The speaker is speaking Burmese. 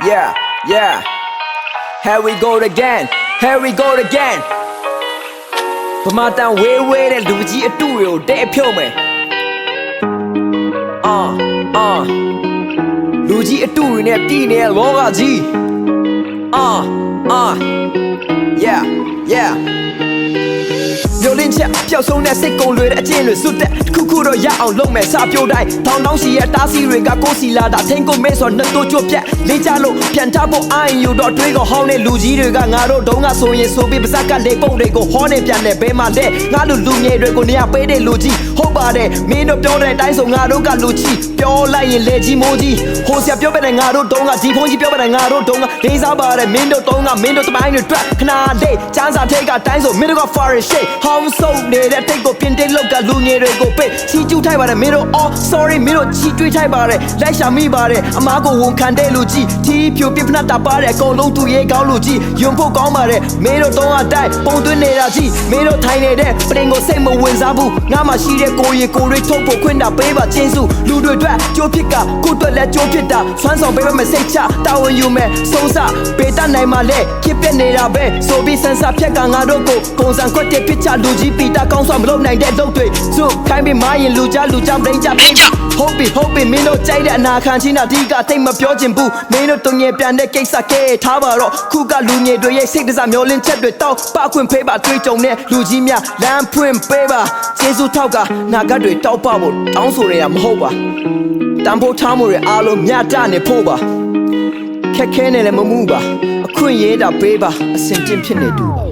Yeah, yeah. Here we go again. Here we go again. ဗမာတန်ဝေးဝေးတဲ့လူကြီးအတူတွေကိုတဲ့ဖြုတ်မယ်လူကြီးအတူတွေနဲ့ပြည်နေတဲ့လောကကြီးYeah, yeah. မျိုးလင်းချက်ပျောက်ဆုံးတဲ့စိတ်ကုံလွေတဲ့အချင်းတွေစွတ်တဲ့တစ်ခုတော့ရအောင်လုပ်မယ်စာပြိုတိုင်းထောင်တောင်းစီရဲ့တားစီတွေကကိုစီလာတာထင်းကုန်မဲဆိုနှစ်တိုးကျွတ်ပြက်လေးချလို့ပြန်ထားဖို့အာရင်ယူတော့တွေးကိုဟောင်းတဲ့လူကြီးတွေကငါတို့ဒုံးကဆိုရင်ဆိုပြီးပါဇက်ကလေပုံတွေကိုဟောနေပြန်တယ်ဘဲမှာတဲ့ငါတို့လူငယ်တွေကိုနေရာပေးတဲ့လူကြီးဟုတ်ပါတယ်မင်းတို့ပြောတဲ့အတိုင်းဆိုငါတို့ကလူကြီးပြောလိုက်ရင်လေကြီးမိုးကြီးဟိုဆရာပြောပြတဲ့ငါတို့ဒုံးကဒီဖုန်းကြီးပြောပြတဲ့ငါတို့ဒုံးကလေးစားပါတယ်မင်းတို့ဒုံးကမင်းတို့တပိုင်းတွေတွက်ခနာလေးချမ်းစာထိတ်ကတိုင်းဆိုမင်းတို့က foreign shit ဟောင်းဆုံးနေတဲ့တိတ်ကိုပြင်တိတ်လောက်ကလူငယ်တွေကိုပိတ်ချီကျူးထိုက်ပါတယ်မင်းတို့ all sorry မင်းတို့ချီတွေးထိုက်ပါတယ်လိုက်ရှာမိပါတယ်အမားကိုဝန်ခံတဲ့လူကြီးတီးဖြူပြဖနာတာပါတဲ့အကုန်လုံးသူရဲကောင်းလူကြီးယွန်ဖို့ကောင်းပါတယ်မင်းတို့တော့အတိုင်းပုံသွင်းနေတာကြီးမင်းတို့ထိုင်နေတဲ့ပရင်ကိုစိတ်မဝင်စားဘူးငါမှရှိတဲ့ကိုရီကိုရိထုတ်ဖို့ခွင့်တာပေးပါချင်းစုလူတွေအတွက်ကြိုးဖြစ်ကကိုအတွက်လည်းကြိုးဖြစ်တာဆွမ်းဆောင်ပေးပါမစိတ်ချတာဝန်ယူမယ်ဆုံးစပေးတတ်နိုင်မှလည်းဖြစ်ပြနေတာပဲဆိုပြီးစံစာဖြက်ကငါတို့ကိုပုံစံခွက်တဲ့ဖြစ်ချလူကြီးပီတာကောင်းစွာမလုပ်နိုင်တဲ့လုပ်တွေစုခိုင်းပြီးမရင်လူကြပရိကြဟုတ်ပြီမင်းတို့ကြိုက်တဲ့အနာခံချင်းတာဒီကတိတ်မပြောချင်ဘူးမင်းတို့တုံငယ်ပြန်တဲ့ကိစ္စကဲထားပါတော့ခုကလူငယ်တွေရဲ့စိတ်တစားမျောလင်းချက်တွေတောက်ပခွင့်ဖေးပါတွေးကြုံတဲ့လူကြီးများလမ်းဖွင့်ပေးပါကျေးဇူးထောက်ကနာဂတ်တွေတောက်ပဖို့တောင်းဆိုရတာမဟုတ်ပါတန်ဖိုးထားမှုတွေအားလုံးမြတ်တနေဖို့ပါခက်ခဲနေလည်းမမှုပါအခွင့်ရေးတာပေးပါအစင်ကျင့်ဖြစ်နေတူပါ